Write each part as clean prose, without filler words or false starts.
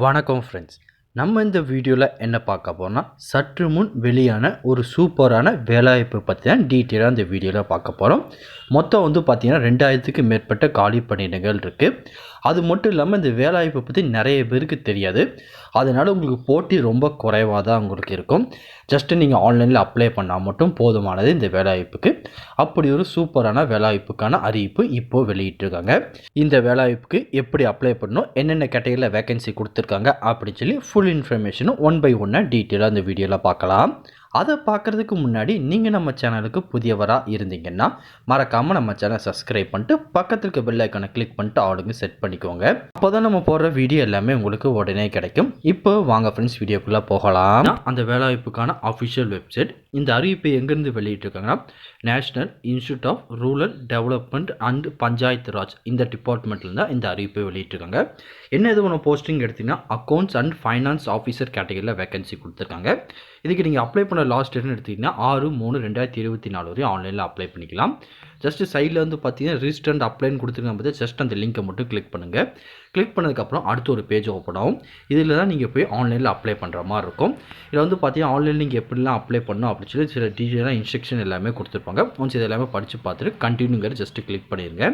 வணக்கம் ஃப்ரெண்ட்ஸ். நம்ம இந்த வீடியோவில் என்ன பார்க்க போறோம்னா, சற்று முன் வெளியான ஒரு சூப்பரான வேலைவாய்ப்பு பற்றி தான் டீட்டெயிலாக இந்த வீடியோவில் பார்க்க போகிறோம். மொத்தம் பார்த்தீங்கன்னா 2000க்கு மேற்பட்ட காலி பணியிடங்கள் இருக்குது. அது மட்டும் இல்லாமல் இந்த வேலைவாய்ப்பை பற்றி நிறைய பேருக்கு தெரியாது. அதனால் உங்களுக்கு போட்டி ரொம்ப குறைவாக தான் உங்களுக்கு இருக்கும். ஜஸ்ட்டு நீங்கள் ஆன்லைனில் அப்ளை பண்ணால் மட்டும் போதுமானது இந்த வேலைவாய்ப்புக்கு. அப்படி ஒரு சூப்பரான வேலைவாய்ப்புக்கான அறிவிப்பு இப்போது வெளியிட்டிருக்காங்க. இந்த வேலைவாய்ப்புக்கு எப்படி அப்ளை பண்ணணும், என்னென்ன கேட்டகரியில் வேகன்சி கொடுத்துருக்காங்க அப்படின்னு சொல்லி ஃபுல் இன்ஃபர்மேஷனும் ஒன் பை ஒன்னாக டீட்டெயிலாக இந்த வீடியோவில் பார்க்கலாம். அதை பார்க்குறதுக்கு முன்னாடி நீங்கள் நம்ம சேனலுக்கு புதியவராக இருந்தீங்கன்னா மறக்காமல் நம்ம சேனலை சப்ஸ்கிரைப் பண்ணிட்டு பக்கத்தில் இருக்க பெல் ஐக்கானை கிளிக் பண்ணிட்டு ஆளுங்க செட் பண்ணிக்கோங்க. அப்போ தான் நம்ம போடுற வீடியோ எல்லாமே உங்களுக்கு உடனே கிடைக்கும். இப்போ வாங்க ஃப்ரெண்ட்ஸ், வீடியோக்குள்ளே போகலாம். அந்த வேலைவாய்ப்புக்கான அஃபிஷியல் வெப்சைட். இந்த அறிவிப்பை எங்கேருந்து வெளியிட்டிருக்காங்கன்னா, national institute of rural development and Panchayat Raj இந்த டிபார்ட்மெண்ட்டில் தான் இந்த அறிவிப்பை வெளியிட்டிருக்காங்க. என்ன இது ஒன்று போஸ்டிங் எடுத்திங்கன்னா அக்கௌண்ட்ஸ் அண்ட் ஃபைனான்ஸ் ஆஃபீஸர் கேட்டகரியில் வேகன்சி கொடுத்துருக்காங்க. இதுக்கு நீங்கள் அப்ளை பண்ண லாஸ்ட் டேட்னு எடுத்திங்கன்னா 6/3/2024 வரையும் ஆன்லைனில் அப்ளை பண்ணிக்கலாம். ஜஸ்ட்டு சைடில் பார்த்தீங்கன்னா ரிஜிஸ்டர் அண்ட் அப்ளைன்னு கொடுத்துருக்காங்க. பார்த்து ஜஸ்ட் அந்த லிங்கை மட்டும் கிளிக் பண்ணுங்கள். கிளிக் பண்ணதுக்கப்புறம் அடுத்த ஒரு பேஜ் ஓப்பன் ஆகும். இதில் தான் நீங்கள் போய் ஆன்லைனில் அப்ளை பண்ணுற மாதிரி இருக்கும். இதில் பார்த்தீங்கன்னா ஆன்லைனில் நீங்கள் எப்படிலாம் அப்ளை பண்ணணும் அப்படின்னு சொல்லி சில டீட்டெயிலாக இன்ஸ்ட்ரக்ஷன் எல்லாமே கொடுத்துருப்பாங்க. ஒன்ஸ் இது எல்லாமே படித்து பார்த்துட்டு கண்டினியூங்கிற ஜஸ்ட்டு கிளிக் பண்ணிடுங்க.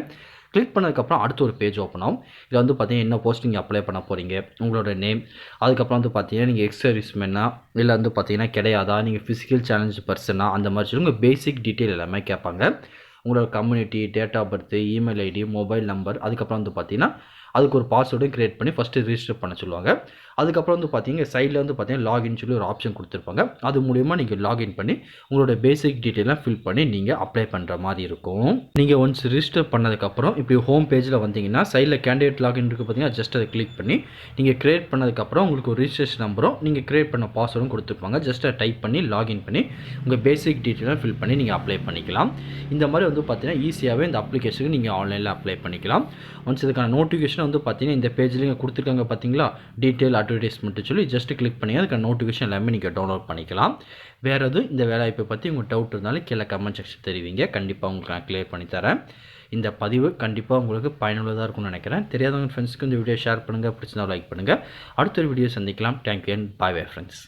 கிளிக் பண்ணதுக்கப்புறம் அடுத்த ஒரு பேஜ் ஓப்பன் ஆகும். இதில் பார்த்தீங்கன்னா என்ன போஸ்டிங் அப்ளை பண்ண போகிறீங்க, உங்களோட நேம், அதுக்கப்புறம் பார்த்தீங்கன்னா நீங்கள் எக்ஸ் சர்வீஸ்மேனா இல்லை பார்த்தீங்கன்னா கிடையாதா, நீங்கள் ஃபிசிக்கல் சேலஞ்ச் பர்சனா, அந்த மாதிரி சொல்லி உங்கள் பேசிக் டீட்டெயில் எல்லாமே கேட்பாங்க. உங்களோட community, date of birth, email ID, mobile number, அதுக்கப்புறம் பார்த்தீங்கன்னா அதுக்கு ஒரு பாஸ்வேர்டும் க்ரியேட் பண்ணி ஃபஸ்ட்டு ரிஜிஸ்டர் பண்ண சொல்லுவாங்க. அதுக்கப்புறம் பார்த்தீங்கன்னா சைடில் பார்த்தீங்கன்னா லாகின் சொல்லி ஒரு ஆப்ஷன் கொடுத்துருப்பாங்க. அது மூலிமா நீங்கள் லாகின் பண்ணி உங்களோட பேசிக் டீட்டெயிலாம் ஃபில் பண்ணி நீங்கள் அப்ளை பண்ணுற மாதிரி இருக்கும். நீங்கள் ஒன்ஸ் ரிஜிஸ்டர் பண்ணதுக்கப்புறம் இப்படி ஹோம் பேஜில் வந்தீங்கன்னா சைடில் கேண்டிடேட் லாகின் இருக்குது பார்த்தீங்கன்னா, ஜஸ்ட் அதை கிளிக் பண்ணி நீங்கள் க்ரியேட் பண்ணதுக்கப்புறம் உங்களுக்கு ஒரு ரிஜிஸ்ட்ரேஷன் நம்பரும் நீங்கள் க்ரியேட் பண்ண பாஸ்வேர்டும் கொடுத்துருப்பாங்க. ஜஸ்ட் அதை டைப் பண்ணி லாகின் பண்ணி உங்கள் பேசிக் டீட்டெயிலாம் ஃபில் பண்ணி நீங்கள் அப்ளை பண்ணிக்கலாம். இந்த மாதிரி பார்த்தீங்கன்னா ஈஸியாகவே இந்த அப்ளிகேஷனுக்கு நீங்கள் ஆன்லைனில் அப்ளை பண்ணிக்கலாம். ஒன்ஸ் இதுக்கான நோட்டிஃபிகேஷன் பார்த்தீங்கன்னா இந்த பேஜில் நீங்கள் கொடுத்துருக்காங்க பார்த்தீங்களா, டீட்டெயில் அட்வர்டைஸ்மெண்ட்டு சொல்லி ஜஸ்ட் கிளிக் பண்ணி அதுக்கான நோட்டிஃபிகேஷன் எல்லாமே நீங்கள் டவுன்லோட் பண்ணிக்கலாம். வேறு எதுவும் இந்த வேலைவாய்ப்பை பற்றி உங்களுக்கு டவுட் இருந்தாலும் கீழே கமெண்ட் செக்ஷன் தெரிவிங்க. கண்டிப்பாக உங்களுக்கு நான் கிளியர் பண்ணித்தரேன். இந்த பதிவு கண்டிப்பாக உங்களுக்கு பயனுள்ளதாக இருக்கும்னு நினைக்கிறேன். தெரியாதவங்க ஃப்ரெண்ட்ஸ்க்கு இந்த வீடியோ ஷேர் பண்ணுங்கள், பிடிச்சிருந்தா லைக் பண்ணுங்கள். அடுத்த ஒரு வீடியோ சந்திக்கலாம். Thank you and bye friends.